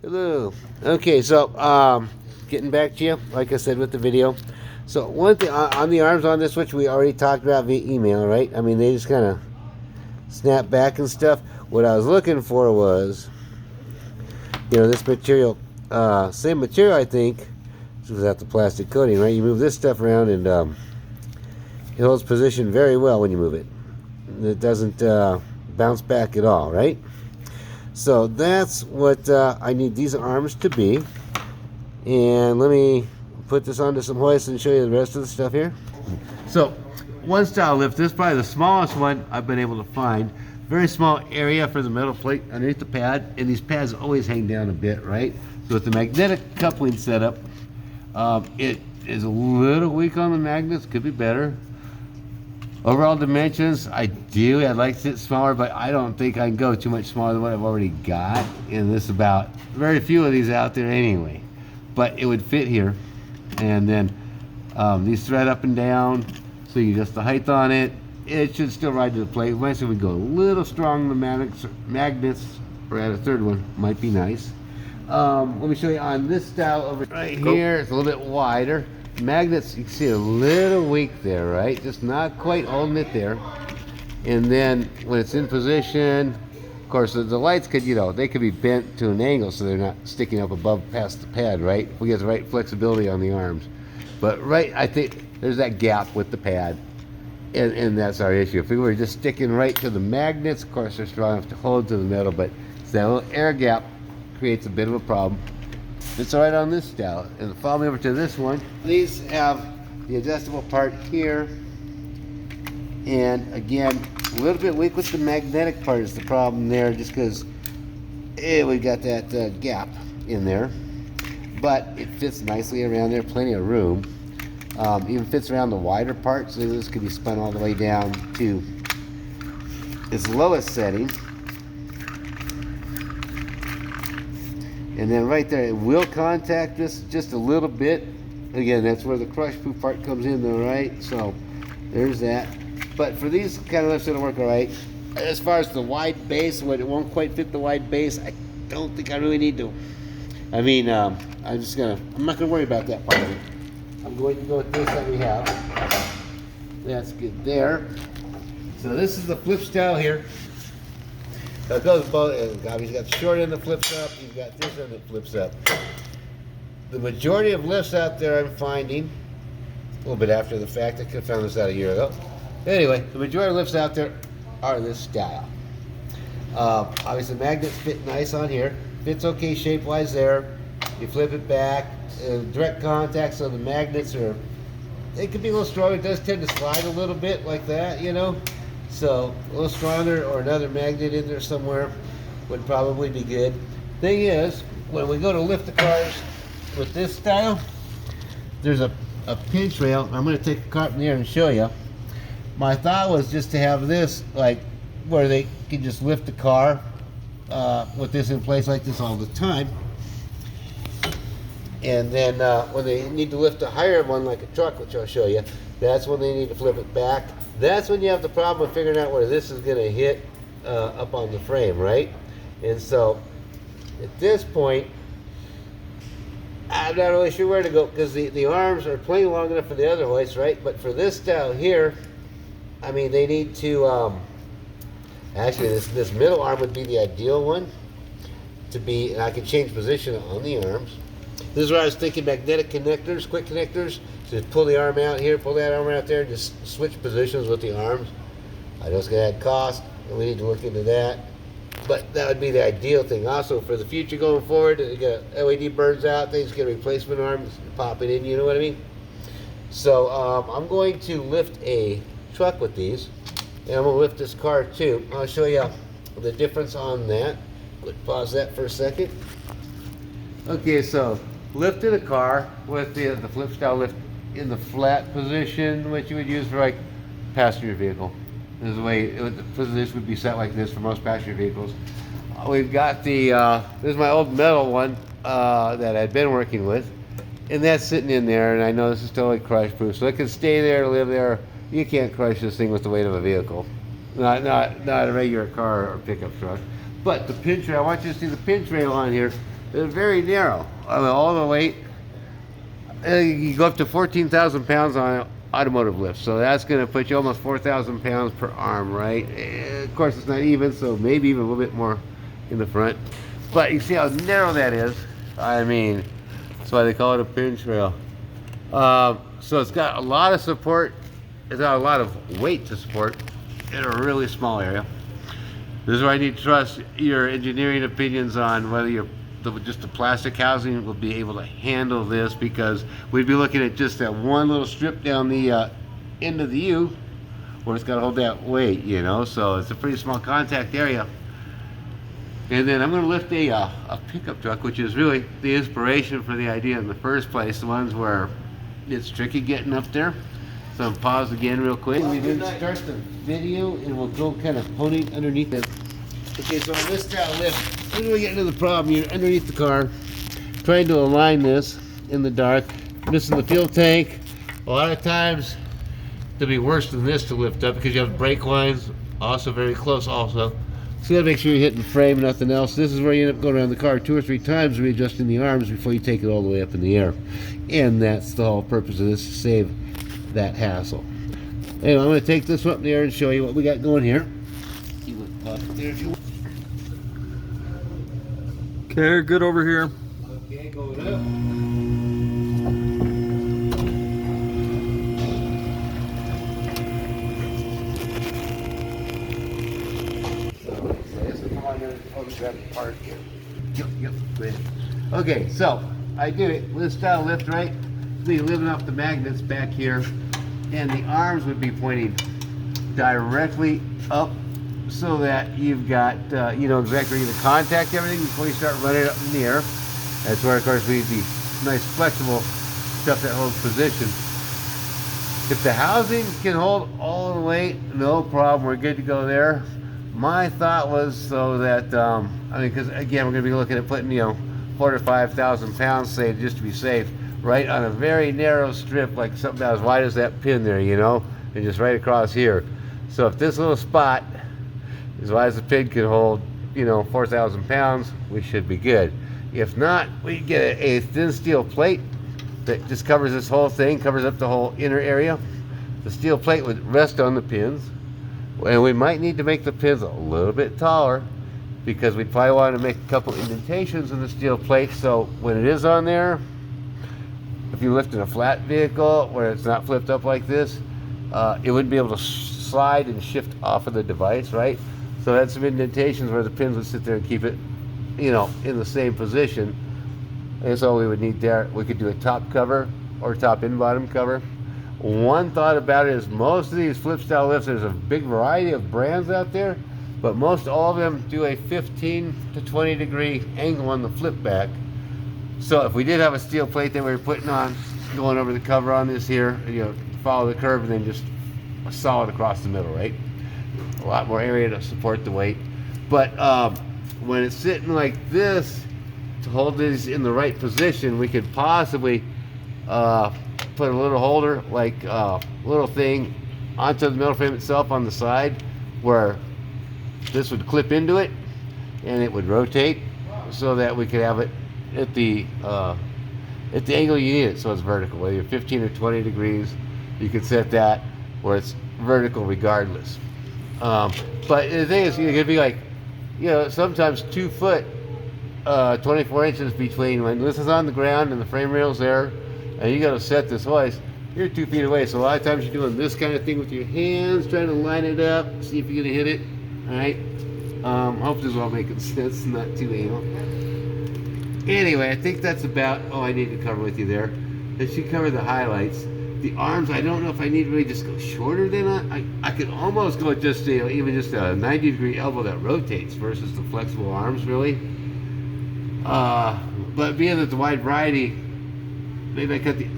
Hello. Okay, so getting back to you, like I said with the video. So one thing on the arms on this switch, we already talked about via email, right? I mean, they just kind of snap back and stuff. What I was looking for was, this material, same material, I think, just without the plastic coating, right? You move this stuff around and it holds position very well when you move it. It doesn't bounce back at all, right? So that's what I need these arms to be. And let me put this onto some hoists and show you the rest of the stuff here. So one style lift, this is probably the smallest one I've been able to find. Very small area for the metal plate underneath the pad, and these pads always hang down a bit, right? So with the magnetic coupling setup, it is a little weak on the magnets, could be better. Overall dimensions, ideally I'd like to sit smaller, but I don't think I can go too much smaller than what I've already got. And this is about very few of these out there anyway. But it would fit here. And then these thread up and down, so you adjust the height on it. It should still ride to the plate. Might say we go a little strong on the magnets, or add a third one, might be nice. Let me show you on this style over right here. It's a little bit wider. Magnets, you can see a little weak there, right? Just not quite holding it there. And then when it's in position, of course, the lights could, they could be bent to an angle so they're not sticking up above past the pad, right? We get the right flexibility on the arms. But I think there's that gap with the pad, and that's our issue. If we were just sticking right to the magnets, of course, they're strong enough to hold to the metal, but it's that little air gap creates a bit of a problem. It's all right on this style. And follow me over to this one. These have the adjustable part here. And again, a little bit weak with the magnetic part is the problem there, just because we got that gap in there. But it fits nicely around there, plenty of room. Even fits around the wider part, so this could be spun all the way down to its lowest setting. And then right there, it will contact this just a little bit. Again, that's where the crush proof part comes in though, right? So there's that. But for these kind of lifts, it'll work all right. As far as the wide base, it won't quite fit the wide base. I don't think I really need to. I mean, I'm not gonna worry about that part of it. I'm going to go with this that we have. That's good there. So this is the flip style here. It goes both. You've got the short end that flips up. You've got this end that flips up. The majority of lifts out there I'm finding, a little bit after the fact, I could have found this out a year ago. Anyway, the majority of lifts out there are this style. Obviously, magnets fit nice on here. Fits okay shape-wise there. You flip it back. Direct contact, so the magnets they could be a little stronger. It does tend to slide a little bit like that, So a little stronger, or another magnet in there somewhere would probably be good. Thing is, when we go to lift the cars with this style, there's a pinch rail. I'm going to take the cart in the air and show you. My thought was just to have this like where they can just lift the car with this in place like this all the time. And then when they need to lift a higher one like a truck, which I'll show you, that's when they need to flip it back. That's when you have the problem of figuring out where this is going to hit up on the frame, right? And so at this point, I'm not really sure where to go, because the arms are plenty long enough for the other hoist, right? But for this style here, I mean, they need to, actually this middle arm would be the ideal one to be, and I can change position on the arms. This is where I was thinking magnetic connectors, quick connectors. So just pull the arm out here, pull that arm out there, and just switch positions with the arms. I know it's going to add cost, and we need to look into that. But that would be the ideal thing. Also, for the future going forward, you got LED burns out, things get replacement arms, pop it in, you know what I mean? So I'm going to lift a truck with these, and I'm going to lift this car too. I'll show you the difference on that. Pause that for a second. Okay, so lifted a car with the flip style lift in the flat position, which you would use for like passenger vehicle. This is the way the position would be set like this for most passenger vehicles. We've got the, this is my old metal one that I'd been working with, and that's sitting in there, and I know this is totally crush proof, so it can stay there, live there. You can't crush this thing with the weight of a vehicle. Not a regular car or pickup truck. But the pinch rail, I want you to see the pinch rail on here. They're very narrow. I mean, all the weight. You go up to 14,000 pounds on an automotive lift, so that's going to put you almost 4,000 pounds per arm, right? Of course, it's not even, so maybe even a little bit more in the front. But you see how narrow that is. I mean, that's why they call it a pinch rail. So it's got a lot of support. It's got a lot of weight to support in a really small area. This is where I need to trust your engineering opinions on whether just the plastic housing will be able to handle this, because we'd be looking at just that one little strip down the end of the U where it's got to hold that weight, you know. So it's a pretty small contact area. And then I'm going to lift a pickup truck, which is really the inspiration for the idea in the first place, the ones where it's tricky getting up there. So I'll pause again real quick. We didn't start the video, and we'll go kind of pony underneath it. Okay, so on this style lift, when we get into the problem, you're underneath the car, trying to align this in the dark, missing the fuel tank. A lot of times, it'll be worse than this to lift up because you have brake lines also very close also. So you gotta make sure you're hitting the frame, nothing else. This is where you end up going around the car 2 or 3 times, readjusting the arms before you take it all the way up in the air. And that's the whole purpose of this, to save that hassle. Anyway, I'm gonna take this one up in the air and show you what we got going here. You would pop it there if you want. Okay, good over here. Okay, going up. Yep, great. Okay, so I did it with this style lift, right? So you're living off the magnets back here, and the arms would be pointing directly up, so that you've got, you know exactly where to contact everything before you start running it up in the air. That's where, of course, we need the nice flexible stuff that holds position. If the housing can hold all the weight, no problem, we're good to go there. My thought was so that, I mean, because again, we're going to be looking at putting, you know, 4,000 to 5,000 pounds, say, just to be safe, right on a very narrow strip, like something about as wide as that pin there, you know, and just right across here. So if this little spot, as wide as the pin can hold, you know, 4,000 pounds, we should be good. If not, we get a thin steel plate that just covers this whole thing, covers up the whole inner area. The steel plate would rest on the pins. And we might need to make the pins a little bit taller, because we'd probably want to make a couple indentations in the steel plate, so when it is on there, if you lift in a flat vehicle where it's not flipped up like this, it wouldn't be able to slide and shift off of the device, right? So that's some indentations where the pins would sit there and keep it, you know, in the same position. And so we would need there. We could do a top cover or top and bottom cover. One thought about it is most of these flip style lifts, there's a big variety of brands out there, but most all of them do a 15 to 20 degree angle on the flip back. So if we did have a steel plate that we were putting on, going over the cover on this here, you know, follow the curve and then just solid across the middle, right? A lot more area to support the weight. But when it's sitting like this, to hold these in the right position, we could possibly put a little holder, like a little thing onto the metal frame itself on the side, where this would clip into it and it would rotate, so that we could have it at the angle you need it, so it's vertical. Whether you're 15 or 20 degrees, you can set that where it's vertical regardless. But the thing is, you're gonna be like, you know, sometimes 2 foot, 24 inches between when this is on the ground and the frame rail's there, and you got to set this hoist, you're 2 feet away. So a lot of times you're doing this kind of thing with your hands, trying to line it up, see if you're gonna hit it. All right. Hope this is all making sense, not too anal. Anyway, I think that's about all I need to cover with you there. That should cover the highlights. The arms, I don't know if I need to really just go shorter than I could almost go just a, even just a 90 degree elbow that rotates versus the flexible arms, really. But being that the wide variety, maybe I cut the,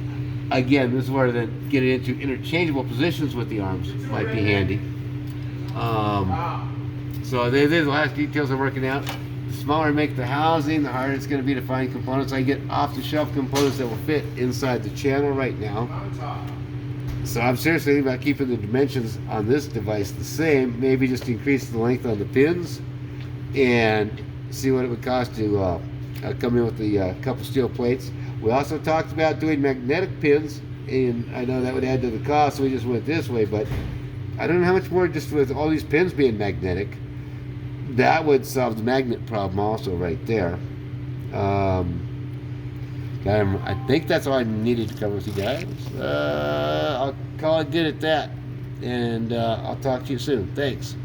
again, this is where then getting into interchangeable positions with the arms might be handy. So there's the last details I'm working out. The smaller I make the housing, the harder it's going to be to find components. I get off-the-shelf components that will fit inside the channel right now. So I'm seriously thinking about keeping the dimensions on this device the same, maybe just increase the length on the pins and see what it would cost to come in with the couple steel plates. We also talked about doing magnetic pins, and I know that would add to the cost, so we just went this way, but I don't know how much more, just with all these pins being magnetic, that would solve the magnet problem also right there. I think that's all I needed to cover with you guys. I'll call it good at that, and I'll talk to you soon. Thanks.